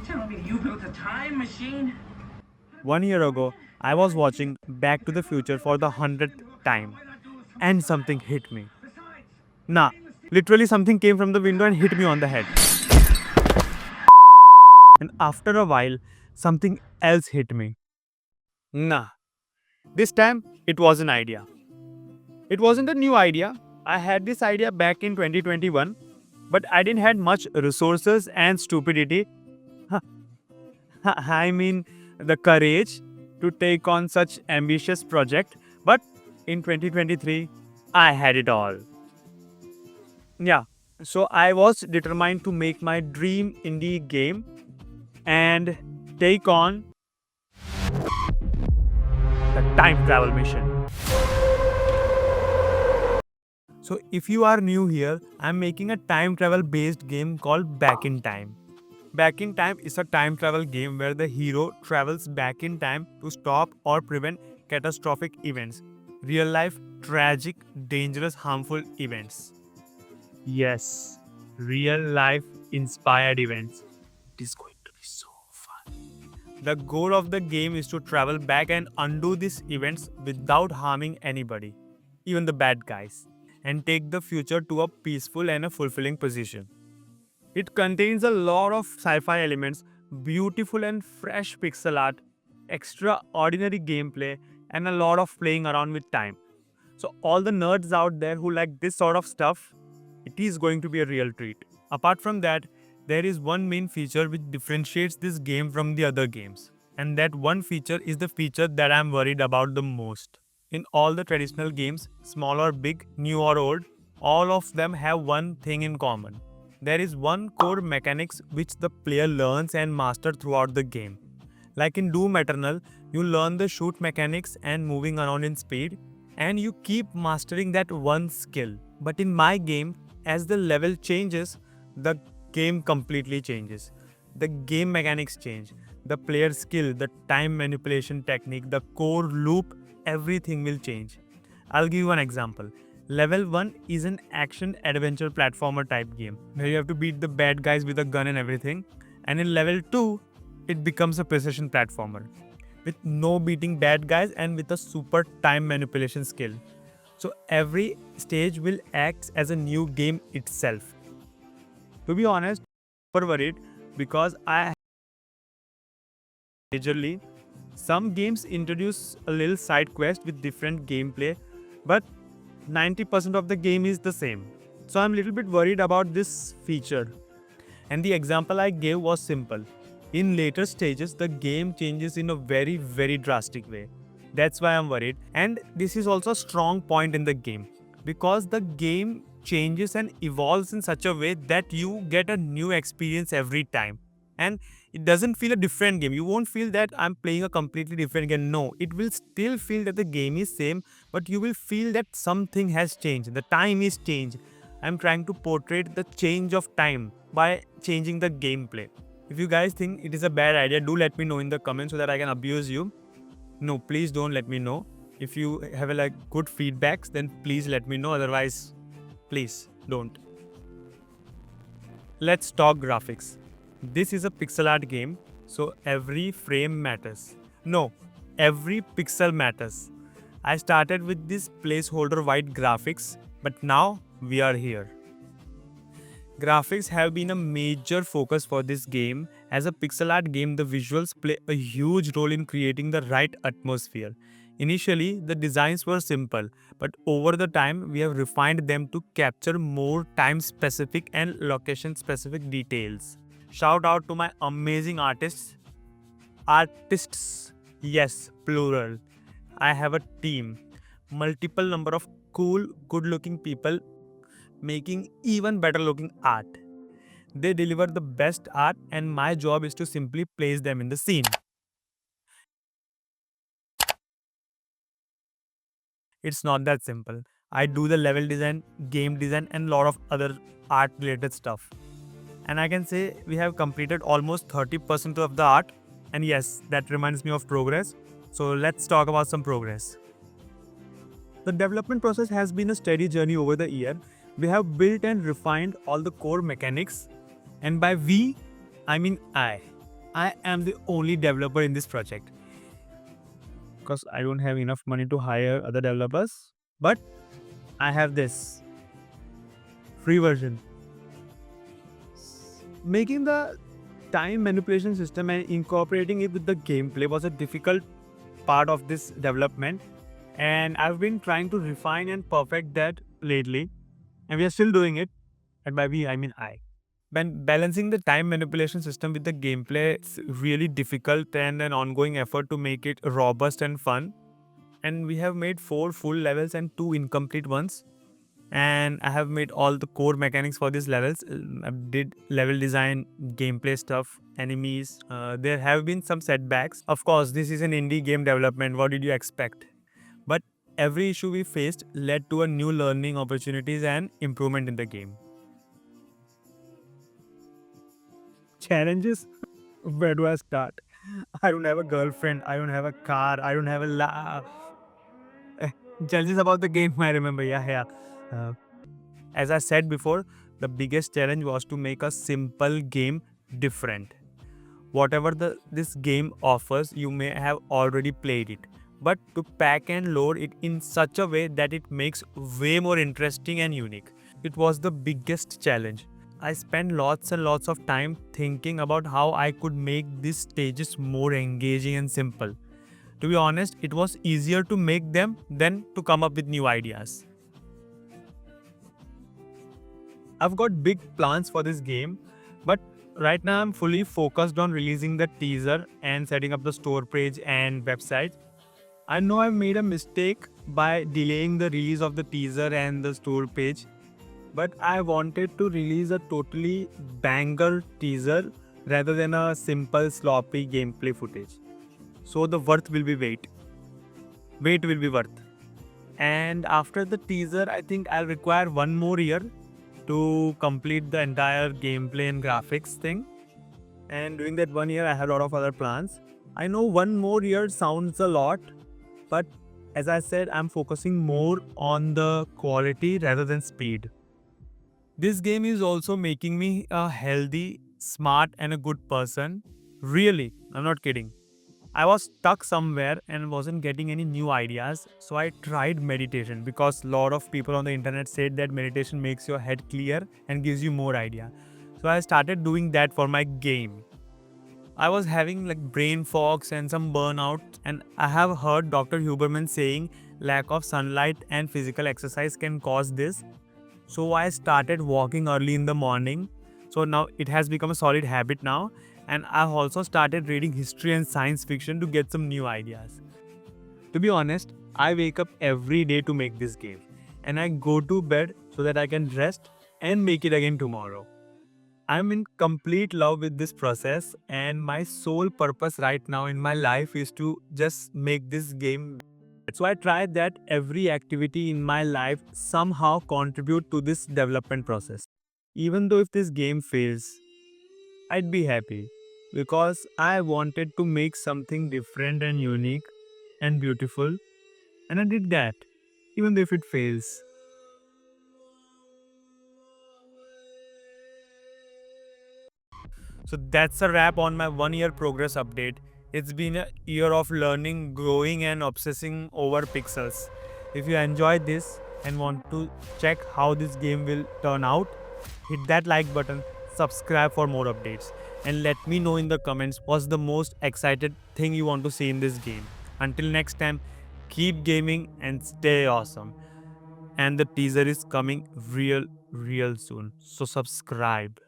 telling me you built a time machine? 1 year ago, I was watching Back to the Future for the 100th time, and something hit me. Nah, literally something came from the window and hit me on the head. And after a while, something else hit me. Nah, this time it was an idea. It wasn't a new idea. I had this idea back in 2021, but I didn't had much resources and stupidity. I mean, the courage to take on such ambitious project. But in 2023, I had it all. Yeah. So I was determined to make my dream indie game and take on the time travel mission. So if you are new here, I'm making a time travel based game called Back in Time. Back in Time is a time travel game where the hero travels back in time to stop or prevent catastrophic events. Real life, tragic, dangerous, harmful events. Yes, real life inspired events. It is going to be so fun. The goal of the game is to travel back and undo these events without harming anybody, even the bad guys, and take the future to a peaceful and a fulfilling position. It contains a lot of sci fi elements, beautiful and fresh pixel art, extraordinary gameplay, and a lot of playing around with time. So, all the nerds out there who like this sort of stuff, it is going to be a real treat. Apart from that, there is one main feature which differentiates this game from the other games. And that one feature is the feature that I'm worried about the most. In all the traditional games, small or big, new or old, all of them have one thing in common. There is one core mechanics which the player learns and masters throughout the game. Like in Doom Eternal, you learn the shoot mechanics and moving around in speed, and you keep mastering that one skill. But in my game, as the level changes, the game completely changes. The game mechanics change. The player skill, the time manipulation technique, the core loop, everything will change. I'll give you an example. Level 1 is an action adventure platformer type game where you have to beat the bad guys with a gun and everything. And in level 2, it becomes a precision platformer with no beating bad guys and with a super time manipulation skill. So every stage will act as a new game itself. To be honest, super worried because I majorly some games introduce a little side quest with different gameplay, but 90% of the game is the same. So I'm a little bit worried about this feature. And the example I gave was simple. In later stages, the game changes in a very, very drastic way. That's why I'm worried. And this is also a strong point in the game because the game changes and evolves in such a way that you get a new experience every time. And it doesn't feel a different game. You won't feel that I'm playing a completely different game. No, it will still feel that the game is same, but you will feel that something has changed. The time is changed. I'm trying to portray the change of time by changing the gameplay. If you guys think it is a bad idea, do let me know in the comments so that I can abuse you. No, please don't let me know. If you have like good feedbacks, then please let me know. Otherwise, please don't. Let's talk graphics. This is a pixel art game, so every frame matters. No, every pixel matters. I started with this placeholder white graphics, but now we are here. Graphics have been a major focus for this game. As a pixel art game, the visuals play a huge role in creating the right atmosphere. Initially, the designs were simple, but over the time, we have refined them to capture more time specific and location specific details. Shout out to my amazing artists. Artists, yes, plural. I have a team, multiple number of cool, good looking people making even better looking art. They deliver the best art, and my job is to simply place them in the scene. It's not that simple. I do the level design, game design, and lot of other art related stuff. And I can say we have completed almost 30% of the art. And yes, that reminds me of progress. So let's talk about some progress. The development process has been a steady journey over the year. We have built and refined all the core mechanics, and by we, I mean I. I am the only developer in this project because I don't have enough money to hire other developers. But I have this free version. Making the time manipulation system and incorporating it with the gameplay was a difficult part of this development, and I've been trying to refine and perfect that lately, and we are still doing it. And by we, I mean I. When balancing the time manipulation system with the gameplay, it's really difficult and an ongoing effort to make it robust and fun. And we have made 4 full levels and 2 incomplete ones. And I have made all the core mechanics for these levels. I did level design, gameplay stuff, enemies. There have been some setbacks. Of course, this is an indie game development. What did you expect? But every issue we faced led to a new learning opportunities and improvement in the game. Challenges? Where do I start? I don't have a girlfriend. I don't have a car. I don't have a eh, challenges about the game. I remember. Yeah. As I said before, the biggest challenge was to make a simple game different. Whatever this game offers, you may have already played it, but to pack and load it in such a way that it makes way more interesting and unique. It was the biggest challenge. I spent lots and lots of time thinking about how I could make these stages more engaging and simple. To be honest, it was easier to make them than to come up with new ideas. I've got big plans for this game, but right now I'm fully focused on releasing the teaser and setting up the store page and website. I know I made a mistake by delaying the release of the teaser and the store page, but I wanted to release a totally banger teaser rather than a simple sloppy gameplay footage. So the worth will be wait. Wait will be worth. And after the teaser, I think I'll require 1 more year to complete the entire gameplay and graphics thing. And during that 1 year, I had a lot of other plans. I know 1 more year sounds a lot, but as I said, I'm focusing more on the quality rather than speed. This game is also making me a healthy, smart, and a good person. Really, I'm not kidding. I was stuck somewhere and wasn't getting any new ideas, so I tried meditation because a lot of people on the internet said that meditation makes your head clear and gives you more idea. So I started doing that for my game. I was having like brain fogs and some burnout, and I have heard Dr. Huberman saying lack of sunlight and physical exercise can cause this. So I started walking early in the morning. So now it has become a solid habit now. And I've also started reading history and science fiction to get some new ideas. To be honest, I wake up every day to make this game. And I go to bed so that I can rest and make it again tomorrow. I'm in complete love with this process, and my sole purpose right now in my life is to just make this game. So I try that every activity in my life somehow contribute to this development process. Even though if this game fails, I'd be happy because I wanted to make something different and unique and beautiful, and I did that, even though if it fails. So that's a wrap on my 1 year progress update. It's been a year of learning, growing, and obsessing over pixels. If you enjoyed this and want to check how this game will turn out, hit that like button, subscribe for more updates, and let me know in the comments what's the most excited thing you want to see in this game. Until next time, keep gaming and stay awesome. And the teaser is coming real soon. So subscribe.